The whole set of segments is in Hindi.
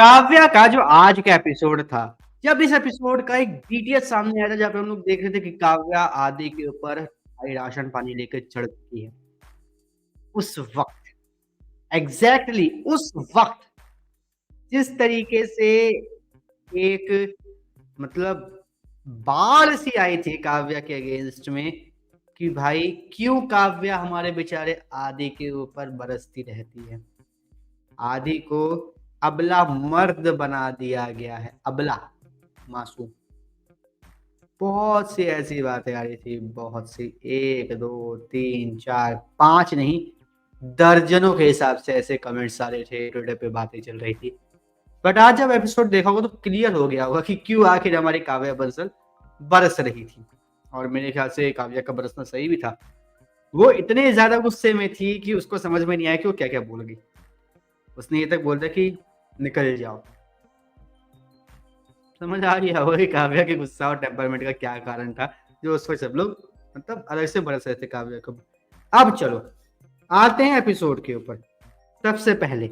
काव्या का जो आज का एपिसोड था, जब इस एपिसोड का एक डीटीएच सामने आया था, जहाँ पे हम लोग देख रहे थे कि काव्या आदि के ऊपर भाई राशन पानी लेकर चढ़ चुकी है। उस वक़्त एग्ज़ैक्टली उस वक़्त जिस तरीके से एक मतलब बाढ़ सी आई थी काव्या के अगेंस्ट में कि भाई क्यों काव्या हमारे बेचारे आदि के ऊपर बरसती रहती है। आदि को अबला मर्द बना दिया गया है, अबला मासूम। बहुत सी ऐसी बातें आ रही थी, बहुत सी 1 2 3 4 5 नहीं, दर्जनों के हिसाब से ऐसे कमेंट्स आ रहे थे, ट्विटर पे बातें चल रही थी। बट आज जब एपिसोड देखा होगा तो क्लियर हो गया होगा कि क्यों आखिर हमारी काव्या बंसल बरस रही थी। और मेरे ख्याल से काव्या का बरसना सही भी था। वो इतने ज्यादा गुस्से में थी कि उसको समझ में नहीं आया कि वो क्या क्या बोल गई। उसने ये तक बोल दिया कि निकल जाओ। समझ आ गया होगा कि काव्या के गुस्सा और टेम्परमेंट का क्या कारण था, जो उस पर सब लोग मतलब अलग से बरस रहे थे काव्या को। अब चलो आते हैं एपिसोड के ऊपर। सबसे पहले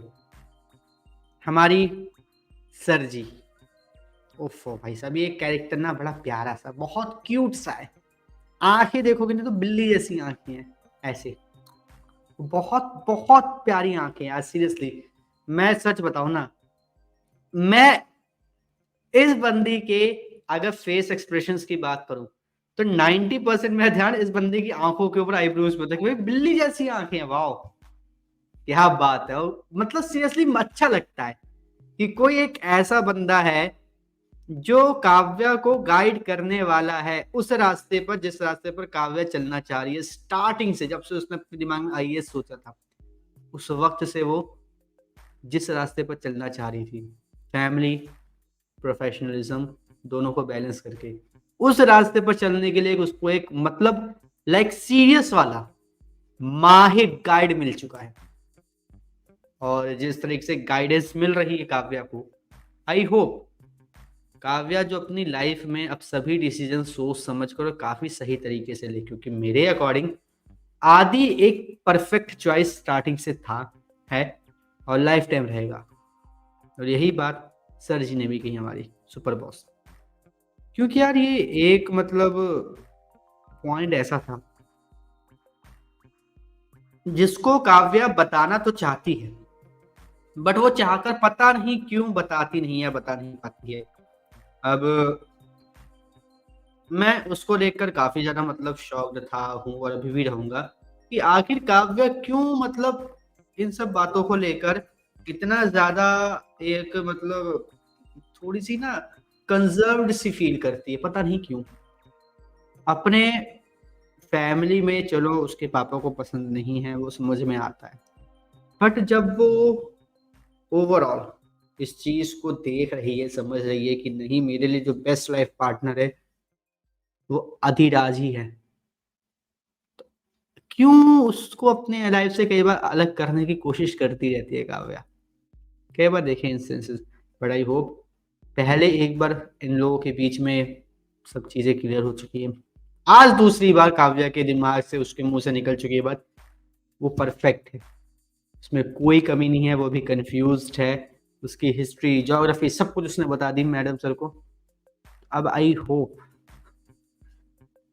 हमारी सर जी, ओफो भाई साहब, ये कैरेक्टर ना बड़ा प्यारा सा, बहुत क्यूट सा है। आंखें देखोगे ना तो बिल्ली जैसी आंखें हैं, ऐसे बहुत बहुत प्यारी आंखें यार। सीरियसली मैं सच बताऊं ना, मैं इस बंदी के अगर फेस एक्सप्रेशंस की बात करूं तो 90% मेरा ध्यान इस बंदी की आंखों के ऊपर, आईब्रोज पे था कि भाई बिल्ली जैसी आंखें हैं। वाओ क्या बात है। और मतलब सीरियसली अच्छा लगता है कि कोई एक ऐसा बंदा है जो काव्या को गाइड करने वाला है उस रास्ते पर जिस रास्ते पर काव्या चलना चाह रही है। स्टार्टिंग से जब से उसने अपने दिमाग में आईएएस सोचा था, उस वक्त से वो जिस रास्ते पर चलना चाह रही थी, फैमिली प्रोफेशनलिज्म दोनों को बैलेंस करके, उस रास्ते पर चलने के लिए उसको एक मतलब लाइक सीरियस वाला माहिर गाइड मिल चुका है। और जिस तरीके से गाइडेंस मिल रही है काव्या को, आई होप काव्या जो अपनी लाइफ में अब सभी डिसीजन सोच समझ कर काफी सही तरीके से ले, क्योंकि मेरे अकॉर्डिंग आदि एक परफेक्ट चॉइस स्टार्टिंग से था, है और लाइफ टाइम रहेगा। और यही बात सर जी ने भी कही, हमारी सुपर बॉस। क्योंकि यार ये एक मतलब पॉइंट ऐसा था जिसको काव्या बताना तो चाहती है, बट वो चाहकर पता नहीं क्यों बताती नहीं है, बता नहीं पाती है। अब मैं उसको देखकर काफी ज्यादा मतलब शॉक्ड था, हूँ और अभी भी रहूंगा कि आखिर काव्या क्यों मतलब इन सब बातों को लेकर इतना ज्यादा एक मतलब थोड़ी सी ना कंजर्व्ड सी फील करती है। पता नहीं क्यों। अपने फैमिली में चलो उसके पापा को पसंद नहीं है, वो समझ में आता है, बट जब वो ओवरऑल इस चीज को देख रही है, समझ रही है कि नहीं मेरे लिए जो बेस्ट लाइफ पार्टनर है वो अधिराज ही है, क्यों उसको अपने लाइफ से कई बार अलग करने की कोशिश करती रहती है काव्या। कई बार देखे इंस्टेंसेस। बट आई होप पहले एक बार इन लोगों के बीच में सब चीजें क्लियर हो चुकी है। आज दूसरी बार काव्या के दिमाग से, उसके मुंह से निकल चुकी है बात, वो परफेक्ट है, उसमें कोई कमी नहीं है। वो भी कंफ्यूज्ड है, उसकी हिस्ट्री ज्योग्राफी सब कुछ उसने बता दी मैडम सर को। अब आई होप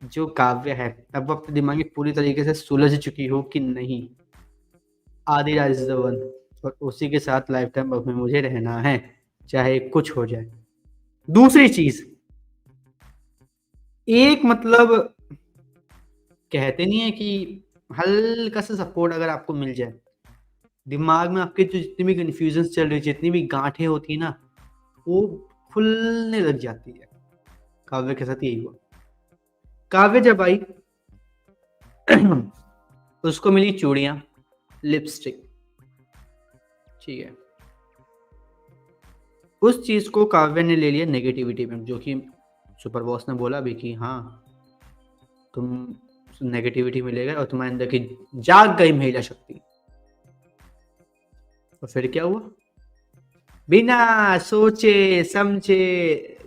जो काव्य है अब वो अपने दिमाग में पूरी तरीके से सुलझ चुकी हो कि नहीं आदिराज इज द वन, और उसी के साथ लाइफ टाइम अब में मुझे रहना है, चाहे कुछ हो जाए। दूसरी चीज, एक मतलब कहते नहीं है कि हल्का सा सपोर्ट अगर आपको मिल जाए, दिमाग में आपके जो जितनी भी कंफ्यूजन चल रही, जितनी भी गांठें होती है ना, वो खुलने लग जाती है। काव्य के साथ यही हुआ। काव्य जब आई उसको मिली चूड़ियां, लिपस्टिक, ठीक है। उस चीज को काव्य ने ले लिया नेगेटिविटी में, जो कि सुपर बॉस ने बोला भी कि हाँ तुम नेगेटिविटी में ले गए और तुम्हारे अंदर की जाग गई महिला शक्ति। तो फिर क्या हुआ, बिना सोचे समझे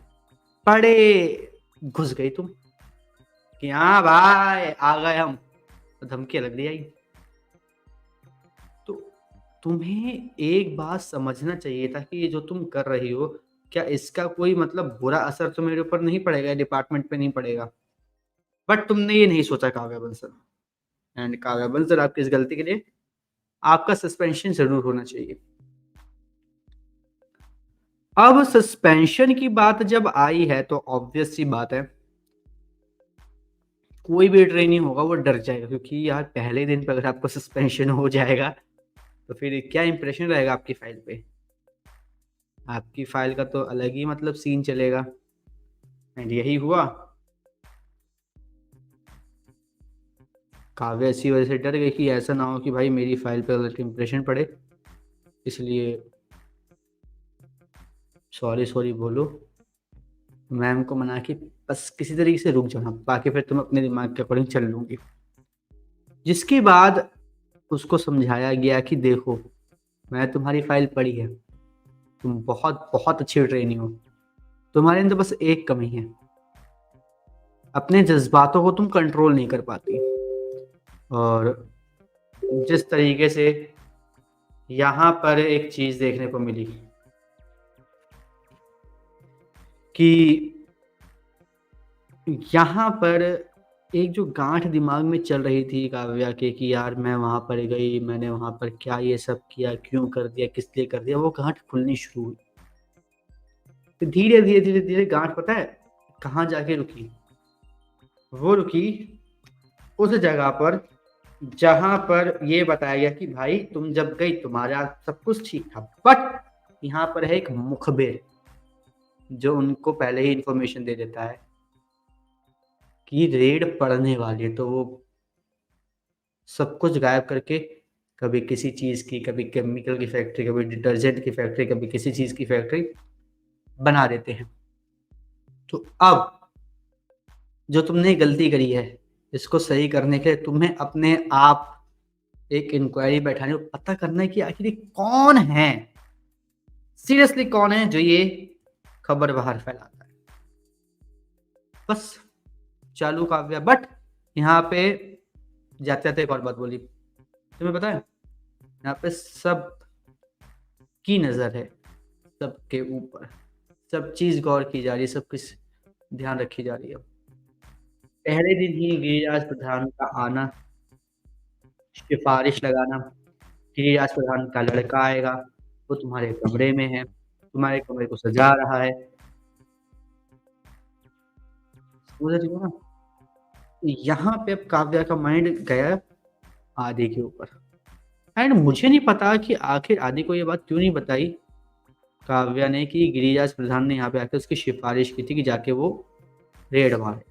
पढ़े घुस गई तुम कि हाँ भाई आ गए हम, तो धमकी लग दी आई। तो तुम्हें एक बात समझना चाहिए था कि ये जो तुम कर रही हो, क्या इसका कोई मतलब बुरा असर तो मेरे ऊपर नहीं पड़ेगा, डिपार्टमेंट पे नहीं पड़ेगा। बट तुमने ये नहीं सोचा काव्या बंसल। एंड काव्या बंसल, आपकी इस गलती के लिए आपका सस्पेंशन ज़रूर होना चाहिए। अब सस्पेंशन की बात जब आई है तो ऑब्वियस सी बात है, कोई भी ट्रेनी होगा वो डर जाएगा, क्योंकि यार पहले दिन पे अगर आपको सस्पेंशन हो जाएगा तो फिर क्या इंप्रेशन रहेगा आपकी फाइल पे। आपकी फाइल का तो अलग ही मतलब सीन चलेगा। एंड यही हुआ। काव्या इसी वजह से डर गई कि ऐसा ना हो कि भाई मेरी फाइल पे गलत इंप्रेशन पड़े, इसलिए सॉरी सॉरी बोलो, मैम को मना के बस किसी तरीके से रुक जाना, बाकी फिर तुम अपने दिमाग के अकॉर्डिंग चल लूंगी। जिसके बाद उसको समझाया गया कि देखो, मैं तुम्हारी फाइल पढ़ी है, तुम बहुत बहुत अच्छी ट्रेनी हो, तुम्हारे अंदर बस एक कमी है, अपने जज्बातों को तुम कंट्रोल नहीं कर पाती। और जिस तरीके से यहाँ पर एक चीज़ देखने को मिली कि यहाँ पर एक जो गांठ दिमाग में चल रही थी काव्या के कि यार मैं वहाँ पर गई, मैंने वहाँ पर क्या ये सब किया, क्यों कर दिया, किस लिए कर दिया, वो गांठ खुलनी शुरू हुई। तो धीरे धीरे धीरे धीरे गांठ पता है कहाँ जाके रुकी? वो रुकी उस जगह पर जहां पर ये बताया गया कि भाई तुम जब गई तुम्हारा सब कुछ ठीक था, बट यहाँ पर है एक मुखबिर जो उनको पहले ही इंफॉर्मेशन दे देता है कि रेड पड़ने वाली है। तो वो सब कुछ गायब करके कभी किसी चीज़ की, कभी केमिकल की फैक्ट्री, कभी डिटर्जेंट की फैक्ट्री, कभी किसी चीज़ की फैक्ट्री बना देते हैं। तो अब जो तुमने गलती करी है, इसको सही करने के लिए तुम्हें अपने आप एक इंक्वायरी बैठानी और पता करना है कि आखिर ये कौन है, सीरियसली कौन है जो ये खबर बाहर फैलाता है। बस चालू काव्या। बट यहाँ पे जाते जाते एक और बात बोली, तुम्हें पता है यहाँ पे सब की नजर है, सबके ऊपर, सब चीज गौर की जा रही है, सब कुछ ध्यान रखी जा रही है। पहले दिन ही गिरिराज प्रधान का आना, सिफारिश लगाना, गिरिराज प्रधान का लड़का आएगा, वो तुम्हारे कमरे में है, तुम्हारे कमरे को सजा रहा है, समझ रही हो ना। यहाँ पे अब काव्या का माइंड गया आदि के ऊपर। एंड मुझे नहीं पता कि आखिर आदि को ये बात क्यों नहीं बताई काव्या ने कि गिरिराज प्रधान ने यहाँ पे आकर उसकी सिफारिश की थी कि जाके वो रेड मारे।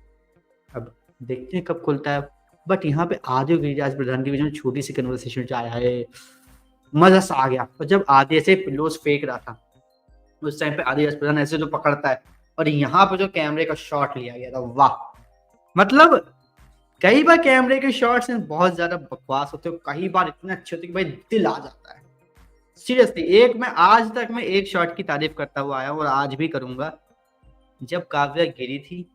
अब देखते हैं कब खुलता है। बट यहाँ पे आदि और गिरिराज प्रधान के बीच में छोटी सी कन्वर्सेशन आया है, मजा सा आ गया। और जब आदि ऐसे पिल्लोस फेंक रहा था उस टाइम पे आदि प्रधान ऐसे जो पकड़ता है और यहाँ पे जो कैमरे का शॉट लिया गया था, वाह। मतलब कई बार कैमरे के शॉट्स बहुत ज्यादा बकवास होते हैं, कई बार इतने अच्छे होते हैं कि भाई दिल आ जाता है। सीरियसली मैं आज तक एक शॉट की तारीफ करता हुआ आया हूँ और आज भी करूंगा। जब काव्या गिरी थी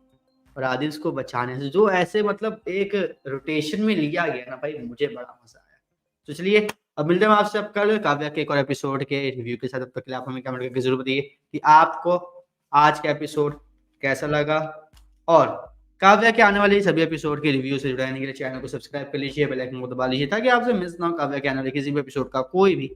और आदि उसको बचाने से जो ऐसे मतलब एक रोटेशन में लिया गया ना भाई, मुझे बड़ा मजा आया। तो चलिए अब मिलते हैं आपसे अब कल काव्या के एक और एपिसोड के रिव्यू के साथ। तब तक के लिए आप हमें कमेंट करके जरूर बताइए कि आपको आज का एपिसोड कैसा लगा, और काव्या के आने वाले सभी एपिसोड के रिव्यू से जुड़ाने के लिए चैनल को सब्सक्राइब कर लीजिए, बेल आइकन को दबा लीजिए ताकि आपसे मिस ना हो काव्या के आने वाले किसी भी एपिसोड का कोई भी